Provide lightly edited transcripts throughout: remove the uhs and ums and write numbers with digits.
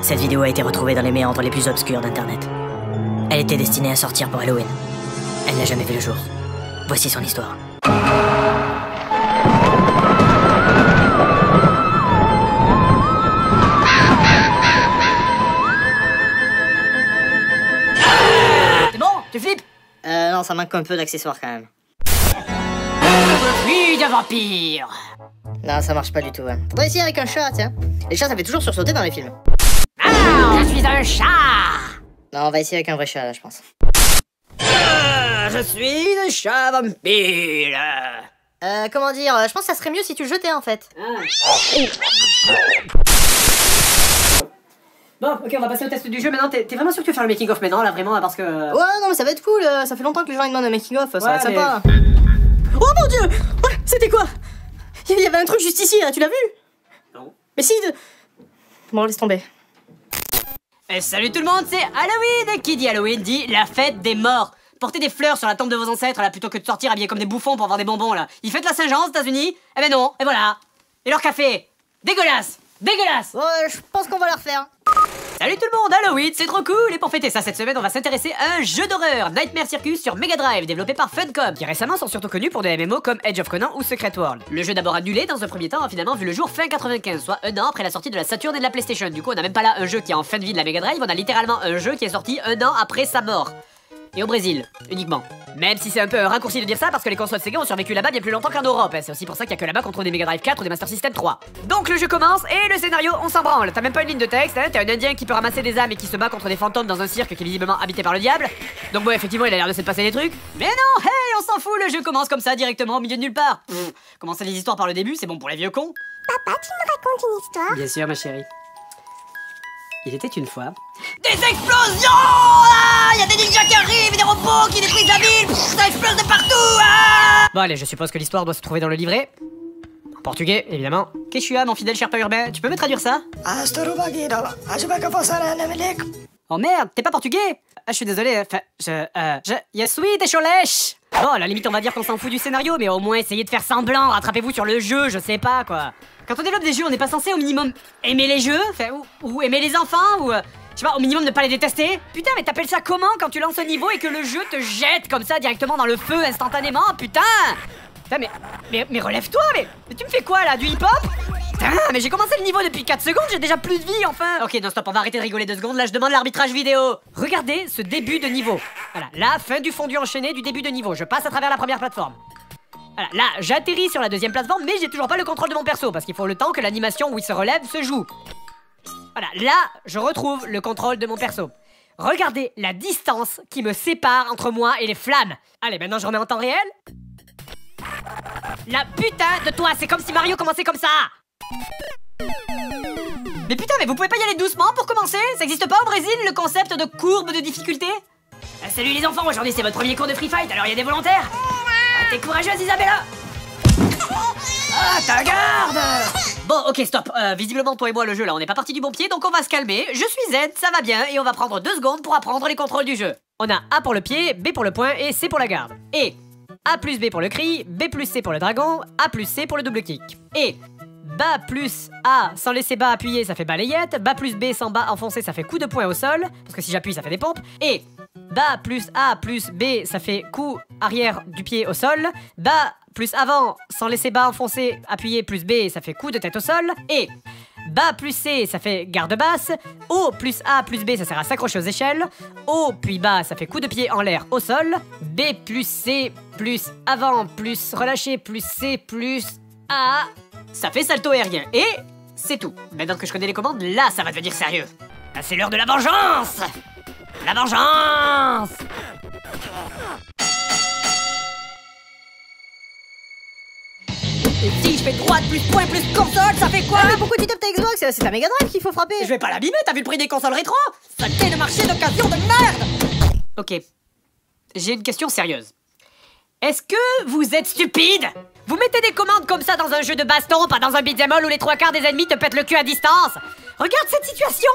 Cette vidéo a été retrouvée dans les méandres les plus obscurs d'Internet. Elle était destinée à sortir pour Halloween. Elle n'a jamais vu le jour. Voici son histoire. C'est bon? Tu flippes? Non, ça manque un peu d'accessoires quand même. Oui, de vampire! Non, ça marche pas du tout, ouais. Faudrait essayer avec un chat, tiens. Les chats, ça fait toujours sursauter dans les films. Ah, je suis un chat! Non, on va essayer avec un vrai chat, là, je pense. Je suis un chat vampire! Comment dire, je pense que ça serait mieux si tu le jetais, en fait. Bon, ok, on va passer au test du jeu maintenant. T'es vraiment sûr que tu veux faire le making-of maintenant, là, vraiment, parce que... Ouais, non, mais ça va être cool, ça fait longtemps que les gens ils demandent un making-of, ça va être mais- sympa. Oh mon dieu! Ouais, c'était quoi? Il y avait un truc juste ici, là, tu l'as vu? Non. Mais si, Bon, laisse tomber. Salut tout le monde, c'est Halloween! Qui dit Halloween dit la fête des morts. Portez des fleurs sur la tombe de vos ancêtres, là, plutôt que de sortir habillés comme des bouffons pour avoir des bonbons, là. Ils fêtent la Saint-Jean aux États-Unis? Eh ben non, et voilà. Et leur café? Dégueulasse! Dégueulasse! Ouais, je pense qu'on va la refaire. Salut tout le monde, Halloween, c'est trop cool! Et pour fêter ça, cette semaine, on va s'intéresser à un jeu d'horreur, Nightmare Circus sur Mega Drive, développé par Funcom, qui récemment sont surtout connus pour des MMO comme Edge of Conan ou Secret World. Le jeu d'abord annulé dans un premier temps a finalement vu le jour fin 95, soit un an après la sortie de la Saturn et de la PlayStation. Du coup, on n'a même pas là un jeu qui est en fin de vie de la Mega Drive, on a littéralement un jeu qui est sorti un an après sa mort. Et au Brésil, uniquement. Même si c'est un peu un raccourci de dire ça parce que les consoles Sega ont survécu là-bas bien plus longtemps qu'en Europe. C'est aussi pour ça qu'il y a que là-bas qu'on trouve des Mega Drive 4 ou des Master System 3. Donc le jeu commence et le scénario, on s'en branle. T'as même pas une ligne de texte, hein. T'es un indien qui peut ramasser des âmes et qui se bat contre des fantômes dans un cirque qui est visiblement habité par le diable. Donc bon, effectivement, il a l'air de se passer des trucs. Mais non, hey, on s'en fout, le jeu commence comme ça directement au milieu de nulle part. Commencer les histoires par le début, c'est bon pour les vieux cons. Papa, tu me racontes une histoire? Bien sûr, ma chérie. Il était une fois... Des explosions! Ah, il y a des ninjas qui arrivent et des robots qui détruisent la ville! Ça explose de partout! Ah! Bon allez, je suppose que l'histoire doit se trouver dans le livret. En portugais, évidemment. Quechua, mon fidèle Sherpa urbain, tu peux me traduire ça? Oh merde, t'es pas portugais? Ah, je suis désolé, enfin, je suis décholèche! Bon, à la limite, on va dire qu'on s'en fout du scénario, mais au moins essayez de faire semblant, rattrapez-vous sur le jeu, je sais pas, quoi. Quand on développe des jeux, on n'est pas censé au minimum aimer les jeux, enfin, ou aimer les enfants, ou... je sais pas, au minimum ne pas les détester. Putain, mais t'appelles ça comment quand tu lances un niveau et que le jeu te jette comme ça directement dans le feu instantanément? Putain! Putain, mais relève-toi, mais tu me fais quoi là? Du hip-hop? Putain, mais j'ai commencé le niveau depuis 4 secondes, j'ai déjà plus de vie enfin! Ok, non, stop, on va arrêter de rigoler 2 secondes, là je demande l'arbitrage vidéo! Regardez ce début de niveau. Voilà, la fin du fondu enchaîné du début de niveau. Je passe à travers la première plateforme. Voilà, là, j'atterris sur la deuxième plateforme, mais j'ai toujours pas le contrôle de mon perso, parce qu'il faut le temps que l'animation où il se relève se joue. Voilà, là, je retrouve le contrôle de mon perso. Regardez la distance qui me sépare entre moi et les flammes. Allez, maintenant je remets en temps réel. La putain de toi, c'est comme si Mario commençait comme ça. Mais putain, mais vous pouvez pas y aller doucement pour commencer? Ça existe pas au Brésil, le concept de courbe de difficulté? Salut les enfants, aujourd'hui c'est votre premier cours de Free Fight, alors il y a des volontaires? T'es courageuse, Isabella! Ah, ta garde! Bon, ok, stop. Visiblement, toi et moi, le jeu, là, on n'est pas parti du bon pied, donc on va se calmer. Je suis zen, ça va bien, et on va prendre 2 secondes pour apprendre les contrôles du jeu. On a A pour le pied, B pour le poing et C pour la garde. Et A plus B pour le cri, B plus C pour le dragon, A plus C pour le double kick. Et bas plus A sans laisser bas appuyer, ça fait balayette. Bas plus B sans bas enfoncé, ça fait coup de poing au sol, parce que si j'appuie, ça fait des pompes. Et bas plus A plus B, ça fait coup arrière du pied au sol. Bas plus avant, sans laisser bas enfoncé, appuyé plus B, ça fait coup de tête au sol. Et bas plus C, ça fait garde basse. Haut plus A plus B, ça sert à s'accrocher aux échelles. Haut puis bas, ça fait coup de pied en l'air au sol. B plus C plus avant plus relâché plus C plus A, ça fait salto aérien. Et c'est tout. Maintenant que je connais les commandes, là, ça va devenir sérieux. Là, c'est l'heure de la vengeance! La vengeance! Et si je fais droite plus point plus console, ça fait quoi? Mais pourquoi tu tapes ta Xbox? C'est ta Mega Drive qu'il faut frapper. Je vais pas l'abîmer, t'as vu le prix des consoles rétro? Saleté de marché d'occasion de merde! Ok, j'ai une question sérieuse. Est-ce que vous êtes stupide? Vous mettez des commandes comme ça dans un jeu de baston, pas dans un beat'em all où les 3 quarts des ennemis te pètent le cul à distance. Regarde cette situation!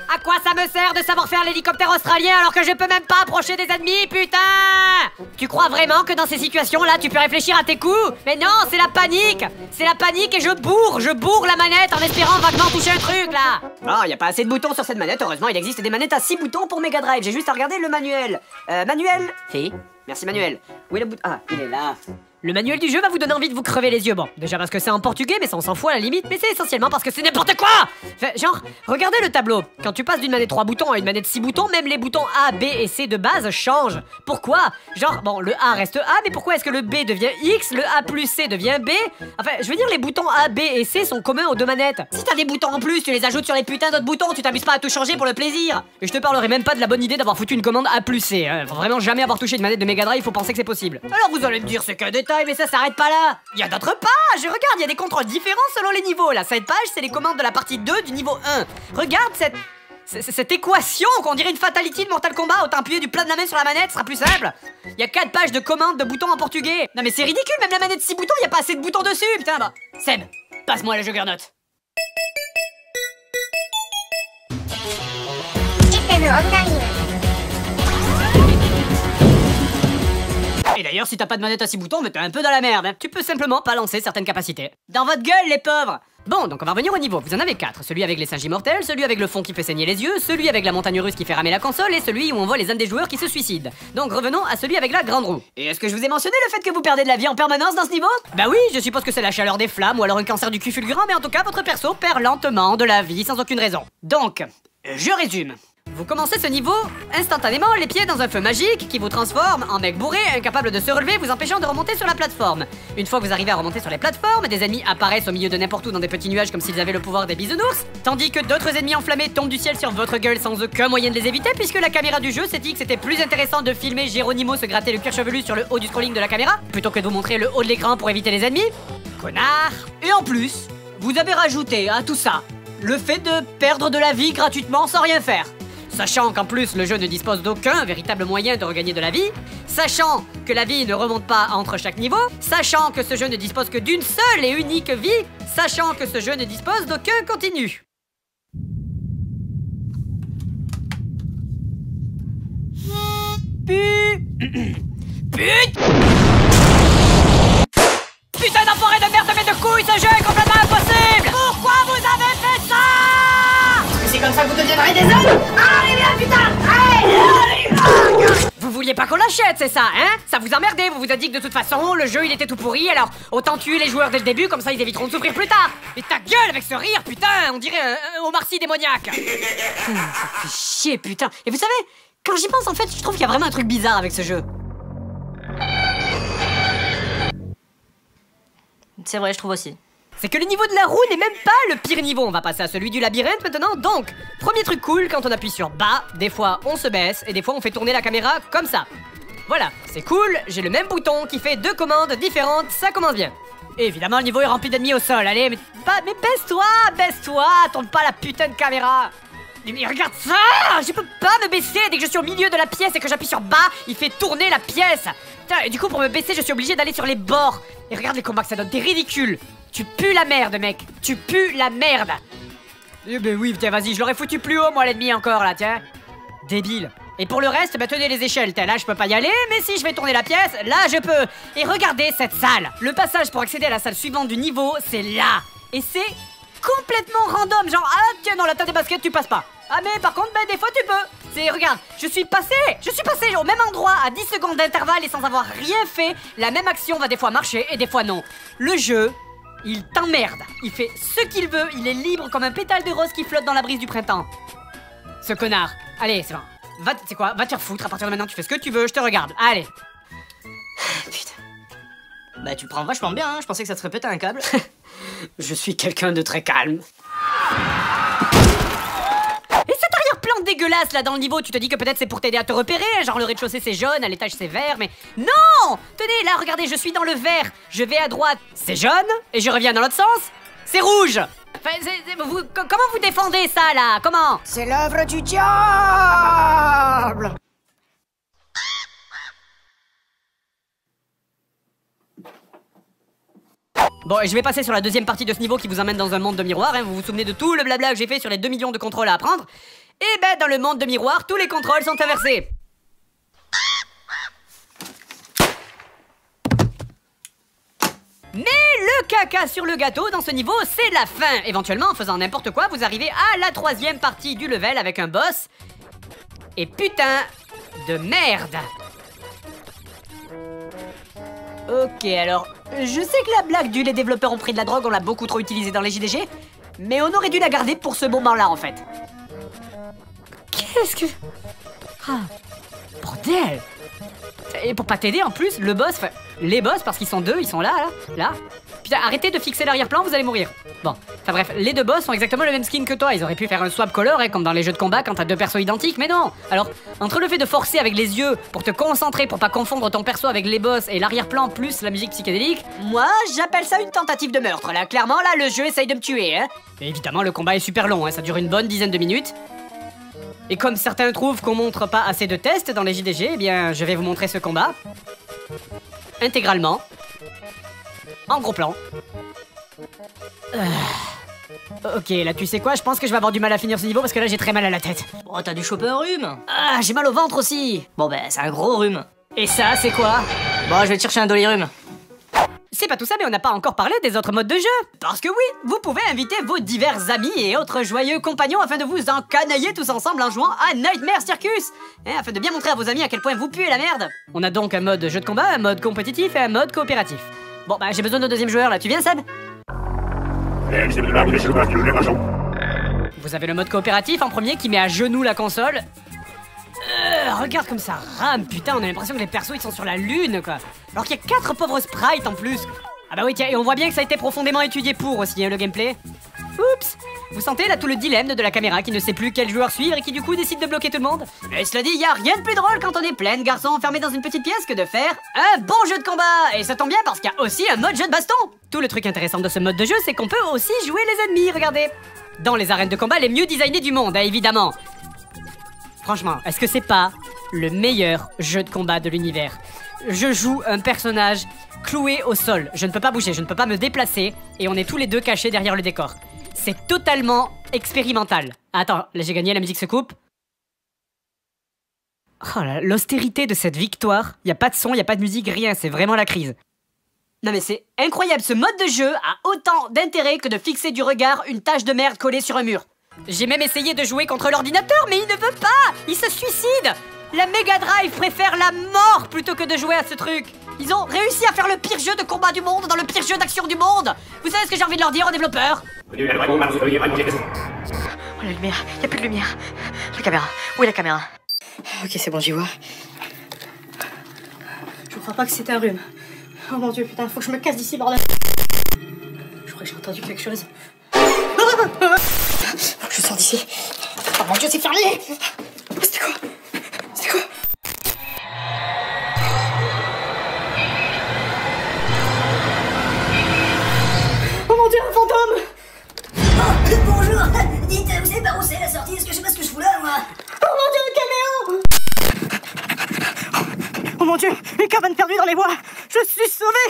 À quoi ça me sert de savoir faire l'hélicoptère australien alors que je peux même pas approcher des ennemis, putain? Tu crois vraiment que dans ces situations-là, tu peux réfléchir à tes coups? Mais non, c'est la panique! C'est la panique et je bourre la manette en espérant vaguement toucher un truc, là! Oh, y a pas assez de boutons sur cette manette, heureusement, il existe des manettes à 6 boutons pour Mega Drive, j'ai juste à regarder le manuel. Manuel? Fais. Merci, Manuel. Où est le bouton? Ah, il est là. Le manuel du jeu va vous donner envie de vous crever les yeux. Bon, déjà parce que c'est en portugais, mais ça on s'en fout à la limite, mais c'est essentiellement parce que c'est n'importe quoi! Enfin, genre, regardez le tableau. Quand tu passes d'une manette 3 boutons à une manette 6 boutons, même les boutons A, B et C de base changent. Pourquoi? Genre, bon, le A reste A, mais pourquoi est-ce que le B devient X, le A plus C devient B? Enfin, je veux dire, les boutons A, B et C sont communs aux deux manettes. Si t'as des boutons en plus, tu les ajoutes sur les putains d'autres boutons, tu t'amuses pas à tout changer pour le plaisir. Et je te parlerai même pas de la bonne idée d'avoir foutu une commande A plus C. Faut vraiment jamais avoir touché une manette de Mega Drive, faut penser que c'est possible. Alors vous allez me dire, c'est qu'un détail, mais ça s'arrête pas là. Il y a d'autres pages, regarde, il y a des contrôles différents selon les niveaux. Là, cette page, c'est les commandes de la partie 2 du niveau 1. Regarde cette équation qu'on dirait une fatality de Mortal Kombat. Autant appuyer du plat de la main sur la manette, ce sera plus simple. Il y a 4 pages de commandes de boutons en portugais. Non mais c'est ridicule, même la manette 6 boutons, il y a pas assez de boutons dessus, putain. Bah, Seb, passe-moi le Juggernaut. Et d'ailleurs, si t'as pas de manette à 6 boutons, mais t'es un peu dans la merde, hein. Tu peux simplement pas lancer certaines capacités. Dans votre gueule, les pauvres! Bon, donc on va revenir au niveau. Vous en avez 4. Celui avec les singes immortels, celui avec le fond qui fait saigner les yeux, celui avec la montagne russe qui fait ramer la console, et celui où on voit les âmes des joueurs qui se suicident. Donc revenons à celui avec la grande roue. Et est-ce que je vous ai mentionné le fait que vous perdez de la vie en permanence dans ce niveau? Bah oui, je suppose que c'est la chaleur des flammes ou alors un cancer du cul fulgurant, mais en tout cas, votre perso perd lentement de la vie sans aucune raison. Donc, je résume. Vous commencez ce niveau instantanément, les pieds dans un feu magique qui vous transforme en mec bourré, incapable de se relever, vous empêchant de remonter sur la plateforme. Une fois que vous arrivez à remonter sur les plateformes, des ennemis apparaissent au milieu de n'importe où dans des petits nuages comme s'ils avaient le pouvoir des bisounours, tandis que d'autres ennemis enflammés tombent du ciel sur votre gueule sans aucun moyen de les éviter, puisque la caméra du jeu s'est dit que c'était plus intéressant de filmer Geronimo se gratter le cuir chevelu sur le haut du scrolling de la caméra, plutôt que de vous montrer le haut de l'écran pour éviter les ennemis. Connard. Et en plus, vous avez rajouté à tout ça le fait de perdre de la vie gratuitement sans rien faire. Sachant qu'en plus le jeu ne dispose d'aucun véritable moyen de regagner de la vie, sachant que la vie ne remonte pas entre chaque niveau, sachant que ce jeu ne dispose que d'une seule et unique vie, sachant que ce jeu ne dispose d'aucun continu. Putain d'enfoiré de merde, mais de couilles, ce jeu est complètement impossible! Pourquoi vous avez fait ça? C'est comme ça que vous deviendrez des hommes? Allez bien putain! Allez! Vous vouliez pas qu'on l'achète, c'est ça, hein? Ça vous emmerdait, vous vous êtes dit que de toute façon, le jeu il était tout pourri, alors autant tuer les joueurs dès le début, comme ça ils éviteront de souffrir plus tard! Et ta gueule avec ce rire, putain! On dirait un Omar Sy démoniaque! Ça fait chier, putain! Et vous savez, quand j'y pense en fait, je trouve qu'il y a vraiment un truc bizarre avec ce jeu. C'est vrai, je trouve aussi. C'est que le niveau de la roue n'est même pas le pire niveau. On va passer à celui du labyrinthe maintenant. Donc, premier truc cool, quand on appuie sur bas, des fois on se baisse et des fois on fait tourner la caméra comme ça. Voilà, c'est cool, j'ai le même bouton qui fait 2 commandes différentes, ça commence bien. Et évidemment, le niveau est rempli d'ennemis au sol. Allez, mais baisse-toi, tourne pas la putain de caméra. Mais regarde ça! Je peux pas me baisser dès que je suis au milieu de la pièce et que j'appuie sur bas, il fait tourner la pièce. Putain, et du coup, pour me baisser, je suis obligé d'aller sur les bords. Et regarde les combats que ça donne, t'es ridicule. Tu pues la merde, mec. Tu pues la merde. Eh ben oui, tiens, vas-y, je l'aurais foutu plus haut, moi, l'ennemi, encore, là, tiens. Débile. Et pour le reste, bah tenez les échelles. Là, je peux pas y aller, mais si je vais tourner la pièce, là, je peux. Et regardez cette salle. Le passage pour accéder à la salle suivante du niveau, c'est là. Et c'est complètement random, genre, ah, tiens, non, là, t'as des baskets, tu passes pas. Ah, mais par contre, bah, des fois, tu peux. C'est, regarde, je suis passé au même endroit à 10 secondes d'intervalle et sans avoir rien fait, la même action va des fois marcher et des fois non. Le jeu, il t'emmerde. Il fait ce qu'il veut, il est libre comme un pétale de rose qui flotte dans la brise du printemps. Ce connard. Allez, c'est bon. Va, tu sais quoi, va te faire foutre, à partir de maintenant, tu fais ce que tu veux, je te regarde. Allez. Putain. Bah, tu prends vachement bien, hein. Je pensais que ça te ferait péter un câble. Je suis quelqu'un de très calme. Et cet arrière-plan dégueulasse là dans le niveau, tu te dis que peut-être c'est pour t'aider à te repérer, genre le rez-de-chaussée c'est jaune, à l'étage c'est vert, mais non! Tenez, là regardez, je suis dans le vert, je vais à droite, c'est jaune, et je reviens dans l'autre sens, c'est rouge! Enfin, comment vous défendez ça là? Comment? C'est l'œuvre du diable! Bon, et je vais passer sur la deuxième partie de ce niveau qui vous emmène dans un monde de miroirs, hein. Vous vous souvenez de tout le blabla que j'ai fait sur les 2 millions de contrôles à apprendre? Et ben dans le monde de miroir, tous les contrôles sont inversés. Mais le caca sur le gâteau dans ce niveau, c'est la fin. Éventuellement, en faisant n'importe quoi, vous arrivez à la 3e partie du level avec un boss. Et putain de merde. Ok, alors, je sais que la blague du les développeurs ont pris de la drogue, on l'a beaucoup trop utilisée dans les JDG, mais on aurait dû la garder pour ce moment-là, en fait. Qu'est-ce que... Ah, bordel. Et pour pas t'aider, en plus, le boss... Enfin, les boss, parce qu'ils sont deux, ils sont là. Putain, arrêtez de fixer l'arrière-plan, vous allez mourir. Bon, enfin bref, les deux boss ont exactement le même skin que toi. Ils auraient pu faire un swap color, comme dans les jeux de combat quand t'as deux persos identiques, mais non. Alors, entre le fait de forcer avec les yeux pour te concentrer, pour pas confondre ton perso avec les boss et l'arrière-plan plus la musique psychédélique, moi, j'appelle ça une tentative de meurtre. Là, clairement, là, le jeu essaye de me tuer, hein. Et évidemment, le combat est super long, hein, ça dure une bonne dizaine de minutes. Et comme certains trouvent qu'on montre pas assez de tests dans les JDG, eh bien, je vais vous montrer ce combat. Intégralement. En gros plan. Ok, là tu sais quoi, je pense que je vais avoir du mal à finir ce niveau parce que là j'ai très mal à la tête. Oh, t'as dû choper un rhume. Ah, j'ai mal au ventre aussi. Bon, ben, c'est un gros rhume. Et ça, c'est quoi? Bon, je vais te chercher un dolirum. C'est pas tout ça, mais on n'a pas encore parlé des autres modes de jeu. Parce que oui, vous pouvez inviter vos divers amis et autres joyeux compagnons afin de vous encanailler tous ensemble en jouant à Nightmare Circus, afin de bien montrer à vos amis à quel point vous puez la merde. On a donc un mode jeu de combat, un mode compétitif et un mode coopératif. Bon bah j'ai besoin de deuxième joueur là, tu viens Seb? Vous avez le mode coopératif en premier qui met à genoux la console. Regarde comme ça rame, putain, on a l'impression que les persos ils sont sur la lune quoi. Alors qu'il y a 4 pauvres sprites en plus. Ah bah oui tiens, et on voit bien que ça a été profondément étudié pour aussi hein, le gameplay. Oups. Vous sentez là tout le dilemme de la caméra qui ne sait plus quel joueur suivre et qui du coup décide de bloquer tout le monde? Mais cela dit, y a rien de plus drôle quand on est plein de garçons enfermés dans une petite pièce que de faire un bon jeu de combat. Et ça tombe bien parce qu'il y a aussi un mode jeu de baston. Tout le truc intéressant de ce mode de jeu, c'est qu'on peut aussi jouer les ennemis, regardez. Dans les arènes de combat les mieux designées du monde, hein, évidemment. Franchement, est-ce que c'est pas le meilleur jeu de combat de l'univers? Je joue un personnage cloué au sol. Je ne peux pas bouger, je ne peux pas me déplacer. Et on est tous les deux cachés derrière le décor. C'est totalement expérimental. Attends, là j'ai gagné, la musique se coupe. Oh là, l'austérité de cette victoire. Y a pas de son, y a pas de musique, rien, c'est vraiment la crise. Non mais c'est incroyable, ce mode de jeu a autant d'intérêt que de fixer du regard une tache de merde collée sur un mur. J'ai même essayé de jouer contre l'ordinateur, mais il ne veut pas. Il se suicide. La Mega Drive préfère la mort plutôt que de jouer à ce truc. Ils ont réussi à faire le pire jeu de combat du monde dans le pire jeu d'action du monde. Vous savez ce que j'ai envie de leur dire aux développeurs? Oh la lumière, y a plus de lumière. La caméra, où est la caméra? Ok, c'est bon, j'y vois. Je crois pas que c'était un rhume. Oh mon dieu, putain, faut que je me casse d'ici, bordel. Je crois que j'ai entendu quelque chose. Faut que je sorte d'ici. Oh mon dieu, c'est fermé. C'était quoi? C'était quoi? Oh mon dieu, un fantôme. Oh, bonjour. Dites, vous savez par où c'est la sortie? Est-ce que je sais pas ce que je fous là, moi? Oh mon dieu, le caméo. Oh mon dieu, une cabane perdue dans les bois. Je suis sauvé.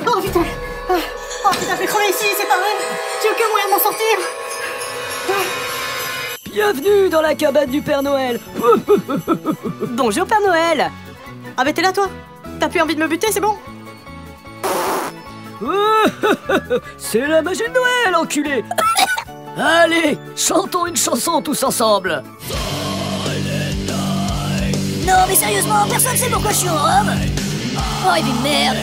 Oh putain. Oh putain, je vais crever ici, c'est pas vrai. J'ai aucun moyen de m'en sortir. Bienvenue dans la cabane du Père Noël. Bonjour Père Noël. Ah bah t'es là toi? T'as plus envie de me buter, c'est bon? C'est la magie de Noël, enculé. Allez, chantons une chanson tous ensemble. Non, mais sérieusement, personne sait pourquoi je suis en robe. Oh, et puis merde.